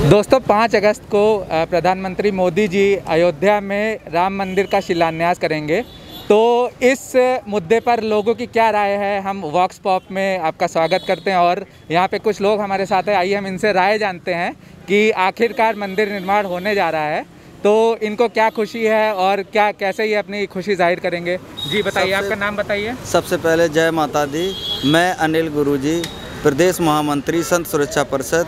दोस्तों 5 अगस्त को प्रधानमंत्री मोदी जी अयोध्या में राम मंदिर का शिलान्यास करेंगे। तो इस मुद्दे पर लोगों की क्या राय है, हम वॉक्स पॉप में आपका स्वागत करते हैं। और यहाँ पे कुछ लोग हमारे साथ हैं, आइए हम इनसे राय जानते हैं कि आखिरकार मंदिर निर्माण होने जा रहा है तो इनको क्या खुशी है और क्या कैसे ये अपनी खुशी जाहिर करेंगे। जी बताइए, आपका नाम बताइए। सबसे पहले जय माता दी। मैं अनिल गुरुजी, प्रदेश महामंत्री संत सुरक्षा परिषद,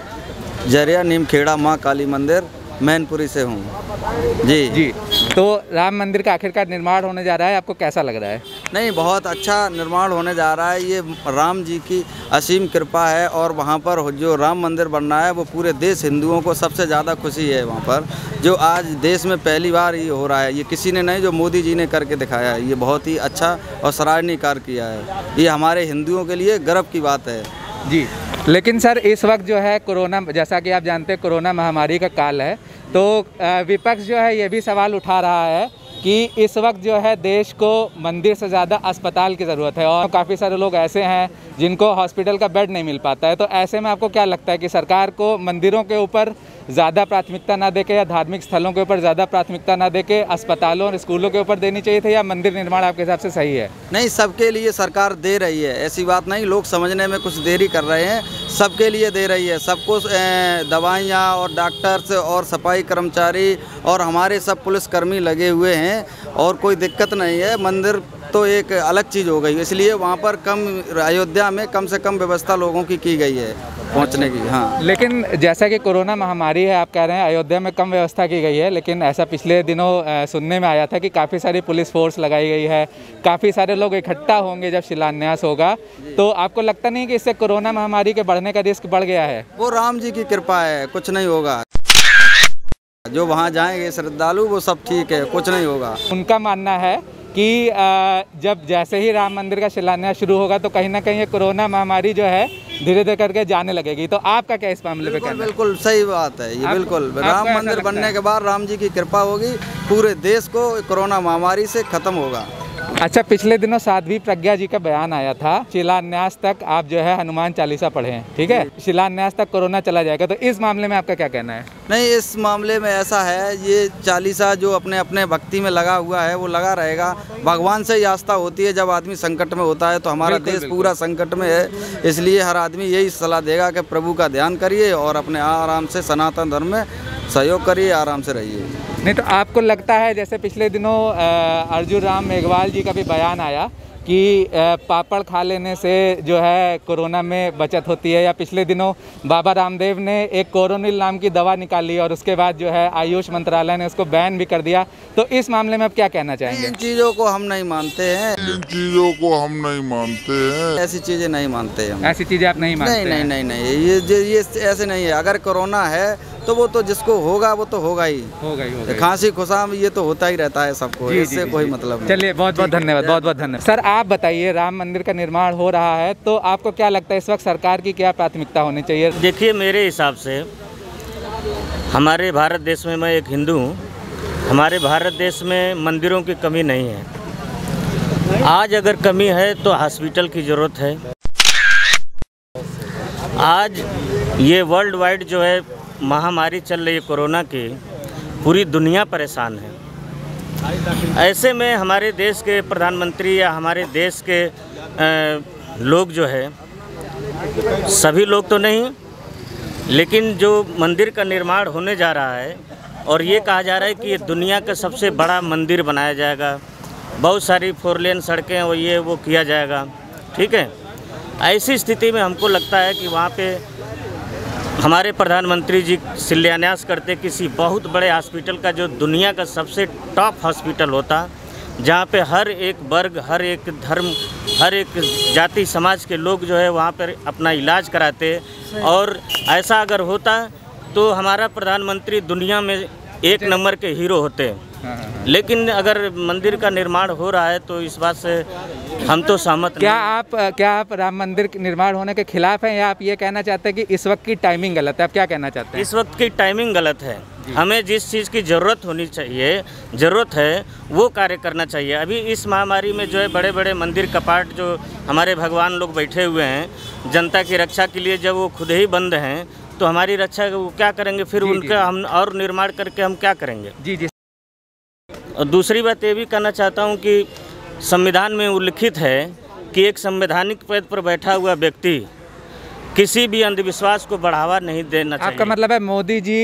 जरिया नीमखेड़ा माँ काली मंदिर, मैनपुरी से हूँ। जी। तो राम मंदिर का आखिरकार निर्माण होने जा रहा है, आपको कैसा लग रहा है? नहीं, बहुत अच्छा निर्माण होने जा रहा है। ये राम जी की असीम कृपा है और वहाँ पर जो राम मंदिर बन रहा है वो पूरे देश हिंदुओं को सबसे ज़्यादा खुशी है। वहाँ पर जो आज देश में पहली बार ये हो रहा है, ये किसी ने नहीं, जो मोदी जी ने करके दिखाया है। ये बहुत ही अच्छा और सराहनीय कार्य किया है। ये हमारे हिंदुओं के लिए गर्व की बात है। जी, लेकिन सर इस वक्त जो है कोरोना, जैसा कि आप जानते हैं कोरोना महामारी का काल है, तो विपक्ष जो है ये भी सवाल उठा रहा है कि इस वक्त जो है देश को मंदिर से ज़्यादा अस्पताल की ज़रूरत है और काफ़ी सारे लोग ऐसे हैं जिनको हॉस्पिटल का बेड नहीं मिल पाता है। तो ऐसे में आपको क्या लगता है कि सरकार को मंदिरों के ऊपर ज़्यादा प्राथमिकता ना देके या धार्मिक स्थलों के ऊपर ज़्यादा प्राथमिकता ना देके अस्पतालों और स्कूलों के ऊपर देनी चाहिए थी, या मंदिर निर्माण आपके हिसाब से सही है? नहीं, सबके लिए सरकार दे रही है, ऐसी बात नहीं। लोग समझने में कुछ देरी कर रहे हैं, सबके लिए दे रही है। सबको दवाइयाँ और डॉक्टर्स और सफाई कर्मचारी और हमारे सब पुलिसकर्मी लगे हुए हैं और कोई दिक्कत नहीं है। मंदिर तो एक अलग चीज़ हो गई, इसलिए वहाँ पर अयोध्या में कम से कम व्यवस्था लोगों की गई है पहुँचने की। हाँ, लेकिन जैसा कि कोरोना महामारी है, आप कह रहे हैं अयोध्या में कम व्यवस्था की गई है, लेकिन ऐसा पिछले दिनों सुनने में आया था कि काफ़ी सारी पुलिस फोर्स लगाई गई है, काफ़ी सारे लोग इकट्ठा होंगे जब शिलान्यास होगा। तो आपको लगता नहीं कि इससे कोरोना महामारी के बढ़ने का रिस्क बढ़ गया है? वो राम जी की कृपा है, कुछ नहीं होगा। जो वहाँ जाएंगे श्रद्धालु वो सब ठीक है, कुछ नहीं होगा। उनका मानना है कि जब जैसे ही राम मंदिर का शिलान्यास शुरू होगा तो कहीं ना कहीं ये कोरोना महामारी जो है धीरे धीरे करके जाने लगेगी। तो आपका क्या इस मामले पे कहना है? बिल्कुल सही बात है ये। बिल्कुल राम मंदिर बनने के बाद राम जी की कृपा होगी, पूरे देश को कोरोना महामारी से खत्म होगा। अच्छा, पिछले दिनों साध्वी प्रज्ञा जी का बयान आया था, शिलान्यास तक आप जो है हनुमान चालीसा पढ़ें, ठीक है, शिलान्यास तक कोरोना चला जाएगा। तो इस मामले में आपका क्या कहना है? नहीं, इस मामले में ऐसा है, ये चालीसा जो अपने अपने भक्ति में लगा हुआ है वो लगा रहेगा। भगवान से ही आस्था होती है। जब आदमी संकट में होता है तो हमारा देश पूरा संकट में है, इसलिए हर आदमी यही सलाह देगा कि प्रभु का ध्यान करिए और अपने आराम से सनातन धर्म में सहयोग करिए, आराम से रहिए। नहीं, तो आपको लगता है जैसे पिछले दिनों अर्जुन राम मेघवाल जी का भी बयान आया कि पापड़ खा लेने से जो है कोरोना में बचत होती है, या पिछले दिनों बाबा रामदेव ने एक कोरोनिल नाम की दवा निकाली और उसके बाद जो है आयुष मंत्रालय ने उसको बैन भी कर दिया। तो इस मामले में आप क्या कहना चाहेंगे? इन चीज़ों को हम नहीं मानते हैं। ऐसी चीज़ें नहीं मानते हम। ऐसी चीज़ें आप नहीं मानते? नहीं, ये ऐसे नहीं है। अगर कोरोना है तो वो तो जिसको होगा वो तो होगा ही। खांसी खुशाम ये तो होता ही रहता है सबको, इससे कोई मतलब नहीं। चलिए, बहुत बहुत धन्यवाद, बहुत बहुत धन्यवाद। सर आप बताइए, राम मंदिर का निर्माण हो रहा है तो आपको क्या लगता है इस वक्त सरकार की क्या प्राथमिकता होनी चाहिए? देखिए, मेरे हिसाब से हमारे भारत देश में, मैं एक हिंदू हूँ, हमारे भारत देश में मंदिरों की कमी नहीं है। आज अगर कमी है तो हॉस्पिटल की ज़रूरत है। आज ये वर्ल्ड वाइड जो है महामारी चल रही है कोरोना की, पूरी दुनिया परेशान है। ऐसे में हमारे देश के प्रधानमंत्री या हमारे देश के लोग जो है, सभी लोग तो नहीं, लेकिन जो मंदिर का निर्माण होने जा रहा है और ये कहा जा रहा है कि ये दुनिया का सबसे बड़ा मंदिर बनाया जाएगा, बहुत सारी 4 लेन सड़कें और ये वो किया जाएगा, ठीक है। ऐसी स्थिति में हमको लगता है कि वहाँ पे हमारे प्रधानमंत्री जी शिलान्यास करते किसी बहुत बड़े हॉस्पिटल का, जो दुनिया का सबसे टॉप हॉस्पिटल होता, जहाँ पे हर एक वर्ग, हर एक धर्म, हर एक जाति समाज के लोग जो है वहाँ पर अपना इलाज कराते। और ऐसा अगर होता तो हमारा प्रधानमंत्री दुनिया में 1 नंबर के हीरो होते। लेकिन अगर मंदिर का निर्माण हो रहा है तो इस बात से हम तो सहमत नहीं। क्या आप राम मंदिर के निर्माण होने के खिलाफ हैं, या आप ये कहना चाहते हैं कि इस वक्त की टाइमिंग गलत है? आप क्या कहना चाहते हैं? इस वक्त की टाइमिंग गलत है। हमें जिस चीज़ की ज़रूरत होनी चाहिए, ज़रूरत है, वो कार्य करना चाहिए। अभी इस महामारी में जो है बड़े बड़े मंदिर कपाट जो हमारे भगवान लोग बैठे हुए हैं जनता की रक्षा के लिए, जब वो खुद ही बंद हैं तो हमारी रक्षा वो क्या करेंगे फिर, उनका हम और निर्माण करके हम क्या करेंगे। जी जी। और दूसरी बात ये भी कहना चाहता हूँ कि संविधान में उल्लिखित है कि एक संवैधानिक पद पर बैठा हुआ व्यक्ति किसी भी अंधविश्वास को बढ़ावा नहीं देना चाहिए। आपका मतलब है मोदी जी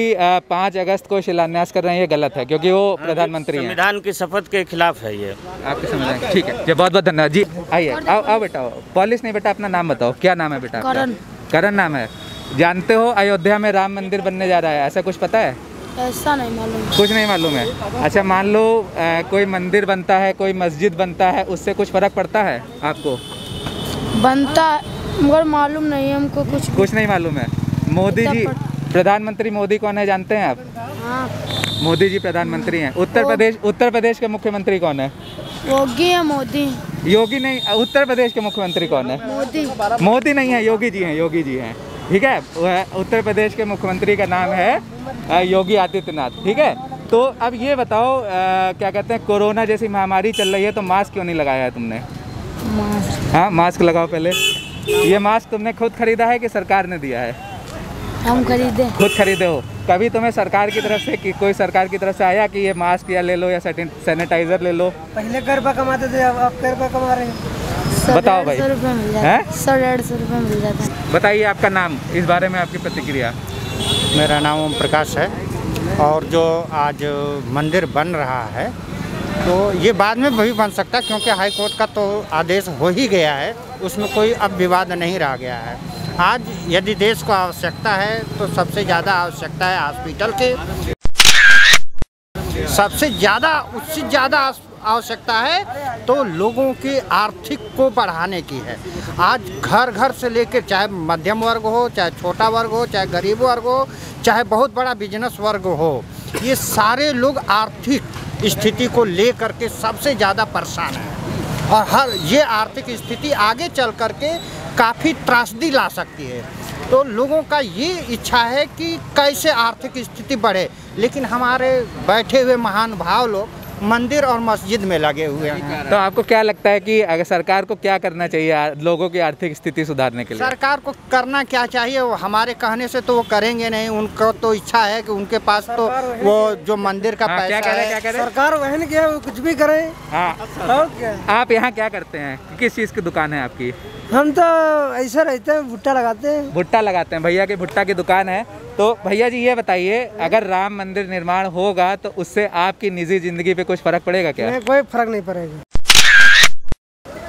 5 अगस्त को शिलान्यास कर रहे हैं, ये गलत है क्योंकि वो प्रधानमंत्री हैं। संविधान की शपथ के खिलाफ है ये। आपके समझ ठीक है जी, बहुत बहुत धन्यवाद जी। आइए, आओ आओ बेटा, पॉलिस नहीं बेटा, अपना नाम बताओ, क्या नाम है बेटा? करण। करण नाम है। जानते हो अयोध्या में राम मंदिर बनने जा रहा है, ऐसा कुछ पता है? ऐसा नहीं मालूम। कुछ नहीं मालूम है। अच्छा, मान लो कोई मंदिर बनता है, कोई मस्जिद बनता है, उससे कुछ फर्क पड़ता है आपको? बनता मगर मालूम नहीं हमको कुछ नहीं मालूम है। मोदी जी, प्रधानमंत्री मोदी कौन है जानते हैं आप? हाँ। मोदी जी प्रधानमंत्री हैं। उत्तर प्रदेश के मुख्यमंत्री कौन है? योगी है। मोदी योगी नहीं, उत्तर प्रदेश के मुख्यमंत्री कौन है? मोदी नहीं है, योगी जी हैं। योगी जी हैं, ठीक है। उत्तर प्रदेश के मुख्यमंत्री का नाम है योगी आदित्यनाथ, ठीक है। तो अब ये बताओ, क्या कहते हैं, कोरोना जैसी महामारी चल रही है तो मास्क क्यों नहीं लगाया है तुमने? हाँ, मास्क लगाओ पहले। ये मास्क तुमने खुद खरीदा है कि सरकार ने दिया है? हम खरीदे। खुद खरीदे हो। कभी तुम्हें सरकार की तरफ से कोई सरकार की तरफ से आया कि ये मास्क या ले लो या सैनिटाइजर ले लो? पहले ₹1 कमाते थे, अब ₹1 कमा रहे हैं। बताओ भाई। 100-150 रुपये मिल जाता है। बताइए आपका नाम, इस बारे में आपकी प्रतिक्रिया। मेरा नाम ओम प्रकाश है। और जो आज मंदिर बन रहा है तो ये बाद में भी बन सकता है क्योंकि हाई कोर्ट का तो आदेश हो ही गया है, उसमें कोई अब विवाद नहीं रह गया है। आज यदि देश को आवश्यकता है तो सबसे ज़्यादा आवश्यकता है हॉस्पिटल की, सबसे ज़्यादा उससे ज़्यादा आवश्यकता है तो लोगों की आर्थिक को बढ़ाने की है। आज घर घर से लेकर चाहे मध्यम वर्ग हो, चाहे छोटा वर्ग हो, चाहे गरीब वर्ग हो, चाहे बहुत बड़ा बिजनेस वर्ग हो, ये सारे लोग आर्थिक स्थिति को लेकर के सबसे ज़्यादा परेशान हैं। और ये आर्थिक स्थिति आगे चल कर के काफ़ी त्रासदी ला सकती है। तो लोगों का ये इच्छा है कि कैसे आर्थिक स्थिति बढ़े, लेकिन हमारे बैठे हुए महान भाव लोग मंदिर और मस्जिद में लगे हुए हैं। तो आपको क्या लगता है कि अगर सरकार को क्या करना चाहिए लोगों की आर्थिक स्थिति सुधारने के लिए? सरकार को करना क्या चाहिए, वो हमारे कहने से तो वो करेंगे नहीं। उनको तो इच्छा है कि उनके पास तो वो जो मंदिर का पैसा क्या कह रहे? सरकार वहन क्या है, वो कुछ भी करे। हाँ। और क्या? आप यहाँ क्या करते हैं, किस चीज़ की दुकान है आपकी? हम तो ऐसा रहते हैं, भुट्टा लगाते हैं। भुट्टा लगाते हैं, भैया की भुट्टा की दुकान है। तो भैया जी ये बताइए, अगर राम मंदिर निर्माण होगा तो उससे आपकी निजी जिंदगी पे कुछ फर्क पड़ेगा क्या? नहीं, कोई फर्क नहीं पड़ेगा।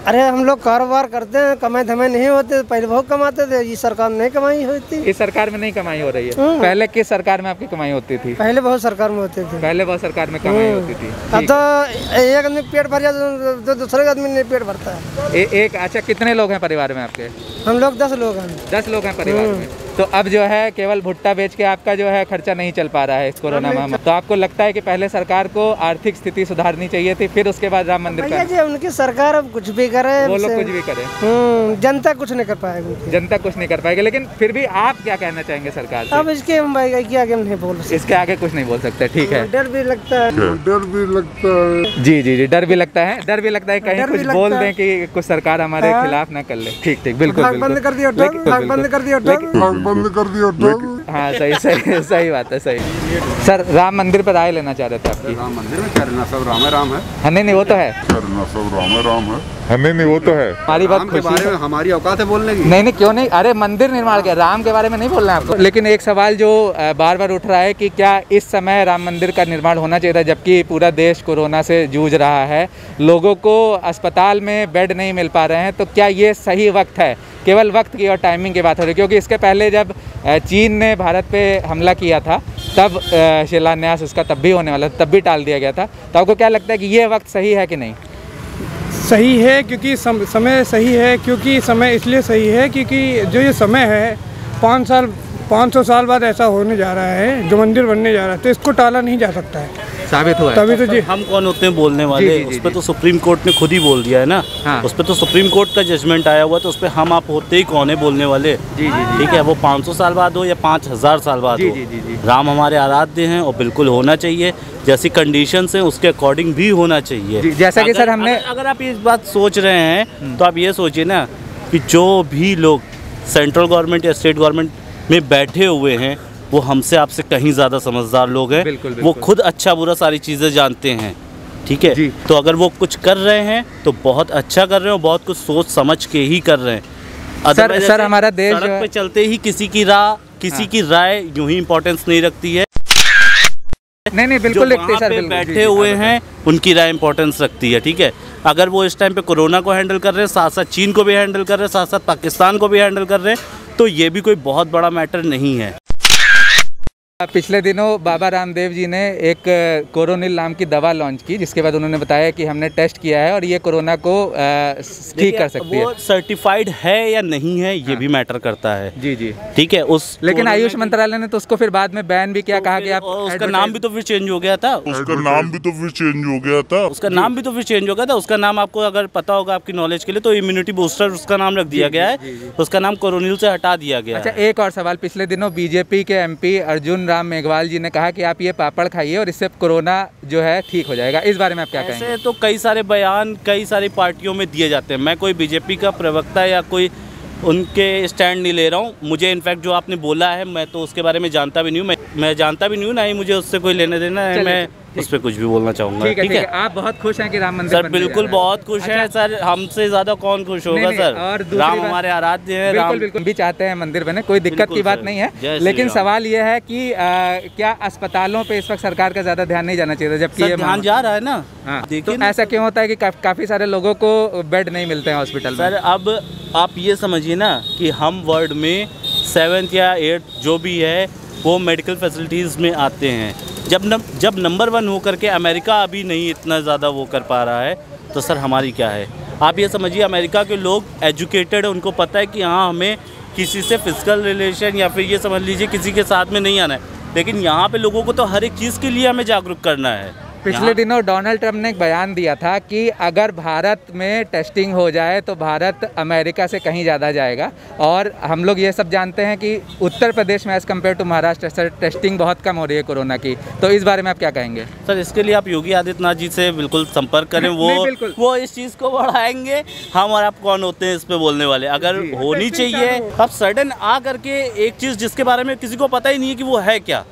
अरे हम लोग कारोबार करते हैं, कमाई धमाई नहीं होते, पहले बहुत कमाते थे, ये सरकार नहीं कमाई होती। इस सरकार में नहीं कमाई हो रही है। पहले किस सरकार में आपकी कमाई होती थी? पहले बहुत सरकार में होते थे। पहले बहुत सरकार में कमाई होती थी। अब तो एक आदमी पेट भर जाता तो दूसरे आदमी नहीं पेट भरता है। एक अच्छा, कितने लोग हैं परिवार में आपके? हम लोग 10 लोग हैं। 10 लोग हैं परिवार में। तो अब जो है केवल भुट्टा बेच के आपका जो है खर्चा नहीं चल पा रहा है इस कोरोना महामारी। तो आपको लगता है कि पहले सरकार को आर्थिक स्थिति सुधारनी चाहिए थी, फिर उसके बाद राम मंदिर का? जी उनकी सरकार अब कुछ भी करे, वो लोग कुछ भी करे, जनता कुछ नहीं कर पाएगी। जनता कुछ नहीं कर पाएगी। लेकिन फिर भी आप क्या कहना चाहेंगे सरकार से? अब इसके हम आगे नहीं बोल सकते। इसके आगे कुछ नहीं बोल सकते, ठीक है। डर भी लगता है। जी जी जी, डर भी लगता है। डर भी लगता है कहीं कुछ बोल दें कि कुछ सरकार हमारे खिलाफ ना कर ले। ठीक ठीक, बिल्कुल बंद कर दिया, बंद कर दिया। हाँ, सही बात है, सही। सर, राम मंदिर पर राय लेना चाह रहे थे आपकी। राम मंदिर में करना सब राम है, राम है। हाँ, नहीं वो तो है, करना सब राम है, राम है। नहीं वो तो है। हमारी बात के बारे में हमारी औकात है बोलने की। नहीं क्यों नहीं, अरे मंदिर निर्माण के राम के बारे में नहीं बोलना है आपको। लेकिन एक सवाल जो बार बार उठ रहा है कि क्या इस समय राम मंदिर का निर्माण होना चाहिए था, जबकि पूरा देश कोरोना से जूझ रहा है, लोगों को अस्पताल में बेड नहीं मिल पा रहे हैं, तो क्या ये सही वक्त है? केवल वक्त की और टाइमिंग की बात हो रही है, क्योंकि इसके पहले जब चीन ने भारत पे हमला किया था तब शिलान्यास उसका तब भी होने वाला था, तब भी टाल दिया गया था। तो आपको क्या लगता है कि ये वक्त सही है कि नहीं? सही है, क्योंकि समय सही है। क्योंकि समय इसलिए सही है क्योंकि जो ये समय है 500 साल बाद ऐसा होने जा रहा है, जो मंदिर बनने जा रहा है, तो इसको टाला नहीं जा सकता है। साबित हुआ है। तभी तो जी हम कौन होते हैं बोलने वाले, उस पर तो सुप्रीम कोर्ट ने खुद ही बोल दिया है ना। हाँ। उस पर तो सुप्रीम कोर्ट का जजमेंट आया हुआ, तो उस पर हम आप होते ही कौन है बोलने वाले। जी, ठीक है, वो 500 साल बाद हो या 5000 साल बाद हो, राम हमारे आराध्य हैं और बिल्कुल होना चाहिए। जैसी कंडीशंस हैं उसके अकॉर्डिंग भी होना चाहिए। जैसा कि सर हमने अगर आप इस बात सोच रहे हैं तो आप ये सोचिए ना कि जो भी लोग सेंट्रल गवर्नमेंट या स्टेट गवर्नमेंट में बैठे हुए हैं वो हमसे आपसे कहीं ज़्यादा समझदार लोग हैं। बिल्कुल, वो बिल्कुल। खुद अच्छा बुरा सारी चीज़ें जानते हैं, ठीक है। तो अगर वो कुछ कर रहे हैं तो बहुत अच्छा कर रहे हैं, बहुत कुछ सोच समझ के ही कर रहे हैं। सर हमारा देश सड़क पे चलते ही किसी की राय यूं ही इम्पोर्टेंस नहीं रखती है। नहीं बिल्कुल जो वहाँ पे बैठे हुए हैं उनकी राय इंपॉर्टेंस रखती है, ठीक है। अगर वो इस टाइम पे कोरोना को हैंडल कर रहे हैं, साथ साथ चीन को भी हैंडल कर रहे हैं, साथ साथ पाकिस्तान को भी हैंडल कर रहे हैं, तो ये भी कोई बहुत बड़ा मैटर नहीं है। पिछले दिनों बाबा रामदेव जी ने एक कोरोनिल नाम की दवा लॉन्च की, जिसके बाद उन्होंने बताया कि हमने टेस्ट किया है और ये कोरोना को ठीक कर सकती है। वो सर्टिफाइड है या नहीं है ये भी मैटर करता है। जी ठीक है। लेकिन आयुष मंत्रालय ने तो उसको फिर बाद में बैन भी किया, कहा कि आप उसका नाम भी तो फिर चेंज हो गया था। उसका नाम भी तो फिर चेंज हो गया था। उसका नाम आपको अगर पता होगा आपकी नॉलेज के लिए तो इम्यूनिटी बूस्टर उसका नाम रख दिया गया है, उसका नाम कोरोनिल से हटा दिया गया। अच्छा, एक और सवाल। पिछले दिनों बीजेपी के एमपी अर्जुन राम मेघवाल जी ने कहा कि आप ये पापड़ खाइए और इससे कोरोना जो है ठीक हो जाएगा। इस बारे में आप क्या कहेंगे? ऐसे तो कई सारे बयान कई सारी पार्टियों में दिए जाते हैं। मैं कोई बीजेपी का प्रवक्ता या कोई उनके स्टैंड नहीं ले रहा हूँ। मुझे इनफैक्ट जो आपने बोला है मैं तो उसके बारे में जानता भी नहीं हूँ। मैं जानता भी नहीं हूँ, ना ही मुझे उससे कोई लेने देना है। मैं उस पर कुछ भी बोलना चाहूँगा। ठीक है। आप बहुत खुश हैं कि राम मंदिर सर? बिल्कुल बहुत खुश हैं सर। हमसे ज़्यादा कौन खुश होगा सर? और राम हमारे आराध्य हैं। बिल्कुल भी चाहते हैं मंदिर बने, कोई दिक्कत की बात नहीं है। लेकिन सवाल ये है कि क्या अस्पतालों पे इस वक्त सरकार का ज़्यादा ध्यान नहीं जाना चाहिए, जबकि ये ध्यान जा रहा है ना? देखिए तो ऐसा क्यों होता है कि काफ़ी सारे लोगों को बेड नहीं मिलते हैं हॉस्पिटल में? सर अब आप ये समझिए ना कि हम वर्ल्ड में 7th या 8th जो भी है वो मेडिकल फैसिलिटीज़ में आते हैं। जब नंबर 1 होकर के अमेरिका अभी नहीं इतना ज़्यादा वो कर पा रहा है तो सर हमारी क्या है? आप ये समझिए अमेरिका के लोग एजुकेटेड है, उनको पता है कि हाँ हमें किसी से फिजिकल रिलेशन या फिर ये समझ लीजिए किसी के साथ में नहीं आना है। लेकिन यहाँ पे लोगों को तो हर एक चीज़ के लिए हमें जागरूक करना है। पिछले दिनों डोनाल्ड ट्रंप ने एक बयान दिया था कि अगर भारत में टेस्टिंग हो जाए तो भारत अमेरिका से कहीं ज़्यादा जाएगा। और हम लोग ये सब जानते हैं कि उत्तर प्रदेश में as compared to Maharashtra sir testing बहुत कम हो रही है कोरोना की। तो इस बारे में आप क्या कहेंगे? सर इसके लिए आप योगी आदित्यनाथ जी से बिल्कुल संपर्क करें। वो इस चीज़ को बढ़ाएंगे। हम और आप कौन होते हैं इस पर बोलने वाले? अगर होनी चाहिए अब सडन आ करके एक चीज़ जिसके बारे में किसी को पता ही नहीं है कि वो है क्या,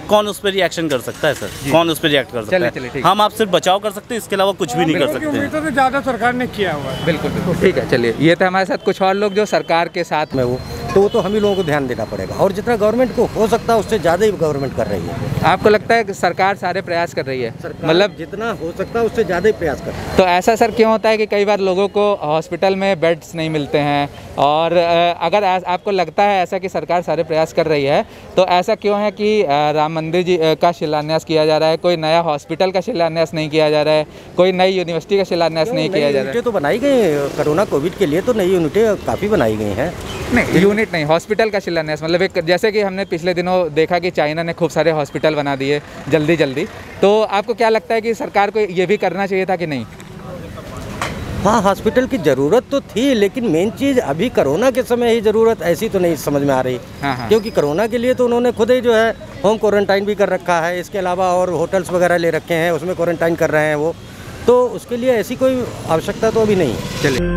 कौन उस पर रिएक्शन कर सकता है सर? कौन उस पर रिएक्ट कर सकता है? हम आप सिर्फ बचाव कर सकते हैं, इसके अलावा कुछ भी नहीं कर सकते। तो ज़्यादा सरकार ने किया हुआ है। बिल्कुल। ठीक है, चलिए। ये तो हमारे साथ कुछ और लोग जो सरकार के साथ में वो तो हम ही लोगों को ध्यान देना पड़ेगा। और जितना गवर्नमेंट को हो सकता है उससे ज़्यादा ही गवर्नमेंट कर रही है। आपको लगता है कि सरकार सारे प्रयास कर रही है? मतलब जितना हो सकता है उससे ज़्यादा ही प्रयास कर रही है। तो ऐसा सर क्यों होता है कि कई बार लोगों को हॉस्पिटल में बेड्स नहीं मिलते हैं? और अगर आपको लगता है ऐसा कि सरकार सारे प्रयास कर रही है तो ऐसा क्यों है कि राम मंदिर जी का शिलान्यास किया जा रहा है, कोई नया हॉस्पिटल का शिलान्यास नहीं किया जा रहा है, कोई नई यूनिवर्सिटी का शिलान्यास नहीं किया जा रहा है? तो बनाई गई कोरोना कोविड के लिए, तो नई यूनिटें काफ़ी बनाई गई हैं। नहीं, यूनिट नहीं, हॉस्पिटल का शिलान्यास। मतलब एक जैसे कि हमने पिछले दिनों देखा कि चाइना ने खूब सारे हॉस्पिटल बना दिए जल्दी। तो आपको क्या लगता है कि सरकार को ये भी करना चाहिए था कि नहीं? हाँ, हॉस्पिटल की ज़रूरत तो थी, लेकिन मेन चीज़ अभी कोरोना के समय ही ज़रूरत ऐसी तो नहीं समझ में आ रही। हाँ। क्योंकि कोरोना के लिए तो उन्होंने खुद ही जो है होम क्वारंटाइन भी कर रखा है। इसके अलावा और होटल्स वगैरह ले रखे हैं, उसमें क्वारंटाइन कर रहे हैं वो। तो उसके लिए ऐसी कोई आवश्यकता तो अभी नहीं। चलिए।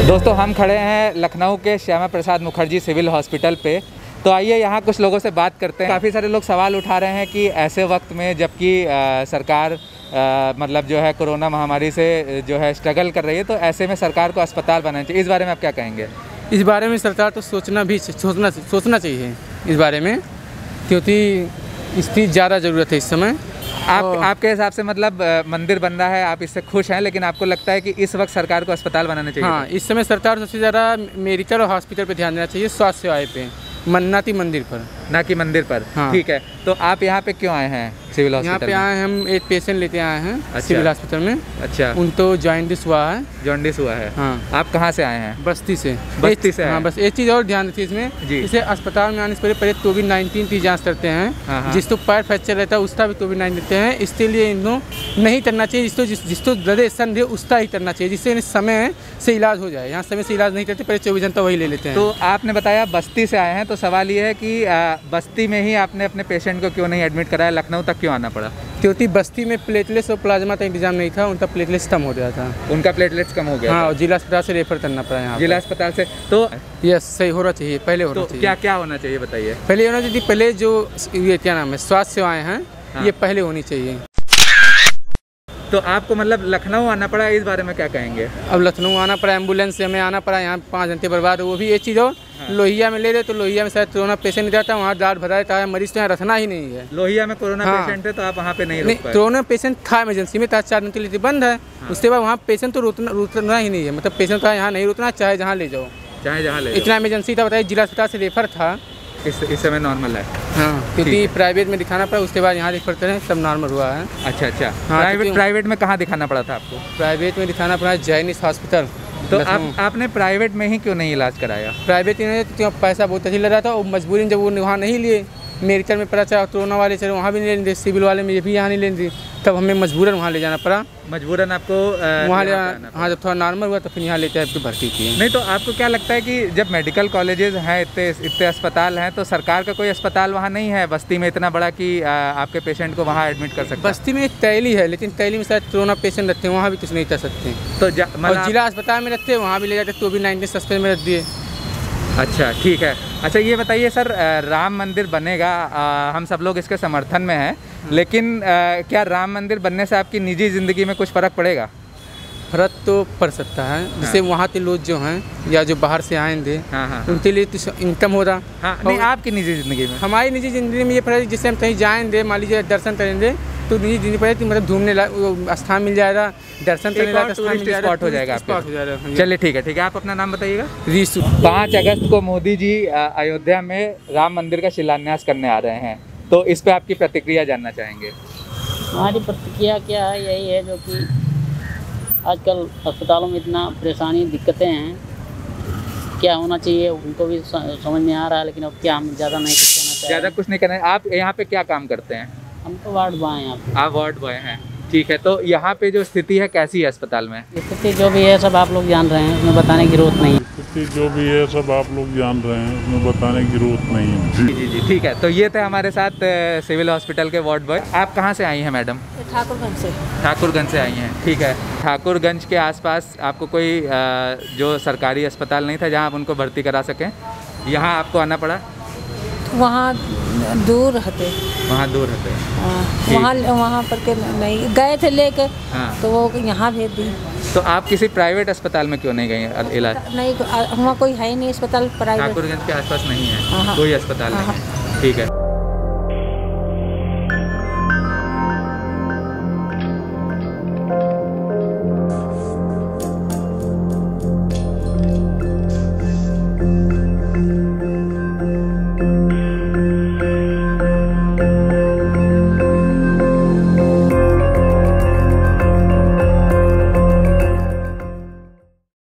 दोस्तों हम खड़े हैं लखनऊ के श्यामा प्रसाद मुखर्जी सिविल हॉस्पिटल पे। तो आइए यहाँ कुछ लोगों से बात करते हैं। काफ़ी सारे लोग सवाल उठा रहे हैं कि ऐसे वक्त में जबकि सरकार मतलब जो है कोरोना महामारी से जो है स्ट्रगल कर रही है, तो ऐसे में सरकार को अस्पताल बनाना चाहिए। इस बारे में आप क्या कहेंगे? इस बारे में सरकार तो सोचना चाहिए इस बारे में, क्योंकि इसकी ज़्यादा ज़रूरत है इस समय। आपके हिसाब से मतलब मंदिर बन रहा है, आप इससे खुश हैं, लेकिन आपको लगता है कि इस वक्त सरकार को अस्पताल बनाना चाहिए? हाँ, इस समय सरकार सबसे ज़्यादा मेडिकल और हॉस्पिटल पर ध्यान देना चाहिए, स्वास्थ्य सेवाएँ पे, ना कि मंदिर पर। ना कि मंदिर पर। हाँ। ठीक है, तो आप यहाँ पे क्यों आए हैं सिविल हॉस्पिटल? यहाँ पे आए हैं, हम एक पेशेंट लेते आए हैं। अच्छा। सिविल हॉस्पिटल में। अच्छा। उनको जॉन्डिस हुआ है। जॉन्डिस हुआ है? हाँ। आप कहाँ से आए हैं? बस्ती से। बस्ती से? हाँ, बस एक चीज़ और ध्यान रखिए इसमें, जैसे अस्पताल में आने से पहले कोविड-19 की जाँच करते हैं। जिसको पैर फ्रैक्चर रहता है उसका भी कोविड-19 देते हैं। इसके लिए इनको नहीं करना चाहिए, जिसको ज़्यादा संदेह उसका ही करना चाहिए, जिससे समय से इलाज हो जाए। यहाँ समय से इलाज नहीं करते, पहले 24 घंटा वही ले लेते हैं। तो आपने बताया बस्ती से आए हैं, तो सवाल ये है कि बस्ती में ही आपने अपने पेशेंट को क्यों नहीं एडमिट कराया, लखनऊ तक क्यों आना पड़ा? क्योंकि बस्ती में प्लेटलेट्स और प्लाज्मा का इंतजाम नहीं था, उनका प्लेटलेट्स कम हो गया था। उनका प्लेटलेट्स कम हो गया? हाँ, और जिला अस्पताल से रेफर करना पड़ा यहाँ। जिला अस्पताल से? तो यस, सही होना चाहिए, पहले होना चाहिए। क्या क्या होना चाहिए बताइए? पहले होना चाहिए, पहले जो ये क्या नाम है स्वास्थ्य सेवाएँ हैं, ये पहले होनी चाहिए। तो आपको मतलब लखनऊ आना पड़ा, इस बारे में क्या कहेंगे? अब लखनऊ आना पड़ा, एम्बुलेंस से हमें आना पड़ा, यहाँ 5 घंटे बर्बाद। वो भी एक चीज़ हो, लोहिया में ले रहे तो लोहिया में शायद कोरोना पेशेंट नहीं रहता, वहाँ दाद भराता है, मरीज तो यहाँ रखना ही नहीं है। लोहिया में कोरोना पेशेंट है तो आप वहाँ पे नहीं रुक पाए? कोरोना पेशेंट था इमरजेंसी में, 4 दिन के लिए बंद है। उसके बाद वहाँ पेशेंट तो रुकना ही नहीं है, मतलब पेशेंट का यहाँ नहीं रुकना, चाहे जहाँ ले जाओ, चाहे जहाँ ले। इतना इमरजेंसी था, बताइए। जिला अस्पताल से रेफर था, इस समय नॉर्मल है। हाँ, क्योंकि प्राइवेट में दिखाना पड़ा, उसके बाद यहाँ रेफर करें, सब नॉर्मल हुआ है। अच्छा अच्छा। हाँ, प्राइवेट में कहाँ दिखाना पड़ा था आपको? प्राइवेट में दिखाना पड़ा जैनिस हॉस्पिटल। तो आपने प्राइवेट में ही क्यों नहीं इलाज कराया? प्राइवेट में क्यों, पैसा बहुत अच्छी लग रहा था, और मजबूरी जब वो वहाँ नहीं लिए, मेडिकल में पड़ा चाहे कोरोना वाले चले वहाँ भी नहीं लेंगे, सिविल वाले में ये भी यहाँ नहीं लेंगे, तब हमें मजबूरन वहाँ ले जाना पड़ा। मजबूरन आपको वहाँ ले? हाँ, जब थोड़ा नॉर्मल हुआ तो फिर यहाँ लेते हैं, भर्ती किए। नहीं, तो आपको क्या लगता है कि जब मेडिकल कॉलेजेस हैं, इतने अस्पताल हैं, तो सरकार का कोई अस्पताल वहाँ नहीं है बस्ती में इतना बड़ा कि आपके पेशेंट को वहाँ एडमिट कर सकते? बस्ती में तैली है, लेकिन तैली में शायद कोरोना पेशेंट रखते हैं, वहाँ भी कुछ नहीं कर सकते। तो जिला अस्पताल में रखते हैं, वहाँ भी ले जाते, कोविड-19 सस्पेंड में रख दिए। अच्छा, ठीक है। अच्छा, ये बताइए सर, राम मंदिर बनेगा, हम सब लोग इसके समर्थन में हैं, लेकिन क्या राम मंदिर बनने से आपकी निजी ज़िंदगी में कुछ फ़र्क पड़ेगा? फ़र्क तो पड़ सकता है। जैसे वहाँ के लोग जो हैं या जो बाहर से आएंगे, उनके लिए तो इनकम हो रहा। हाँ, नहीं, आपकी निजी ज़िंदगी में? हमारी निजी ज़िंदगी में ये फ़र्क, जिससे हम कहीं जाएंगे, मान लीजिए दर्शन करेंगे, तो निजी ज़िंदगी पर मतलब घूमने स्थान मिल जाएगा, दर्शन करने लायक स्थान मिल जाएगा, स्पॉट हो जाएगा आपका। चलिए, ठीक है, ठीक है। आप अपना नाम बताइएगा? रीसू। 5 अगस्त को मोदी जी अयोध्या में राम मंदिर का शिलान्यास करने आ रहे हैं, तो इस पे आपकी प्रतिक्रिया जानना चाहेंगे। हमारी प्रतिक्रिया क्या है, यही है जो कि आजकल अस्पतालों में इतना परेशानी दिक्कतें हैं, क्या होना चाहिए उनको भी समझ में आ रहा है, लेकिन अब क्या, हम ज़्यादा नहीं कुछ कहना चाहिए। ज़्यादा कुछ नहीं करना है। आप यहाँ पे क्या काम करते हैं? हम तो वार्ड बॉय हैं। आप वार्ड बॉय हैं, ठीक है। तो यहाँ पे जो स्थिति है कैसी है अस्पताल में? स्थिति जो भी है सब आप लोग जान रहे हैं, उसमें बताने की जरूरत नहीं है। स्थिति जो भी है सब आप लोग जान रहे हैं, उसमें बताने की जरूरत नहीं है। जी जी जी, ठीक है। तो ये थे हमारे साथ सिविल हॉस्पिटल के वार्ड बॉय। आप कहाँ से आई हैं मैडम? ठाकुरगंज से। ठाकुरगंज से आई हैं, ठीक है। ठाकुरगंज के आसपास आपको कोई जो सरकारी अस्पताल नहीं था जहाँ आप उनको भर्ती करा सकें, यहाँ आपको आना पड़ा? वहाँ दूर रहते। वहाँ दूर रहते? वहाँ पर के नहीं गए थे लेके। हाँ। तो वो यहाँ भेज दी। तो आप किसी प्राइवेट अस्पताल में क्यों नहीं गए इलाज? नहीं, वहाँ कोई है ही नहीं अस्पताल प्राइवेट। ठाकुरगंज के आसपास नहीं है कोई अस्पताल नहीं है, ठीक है।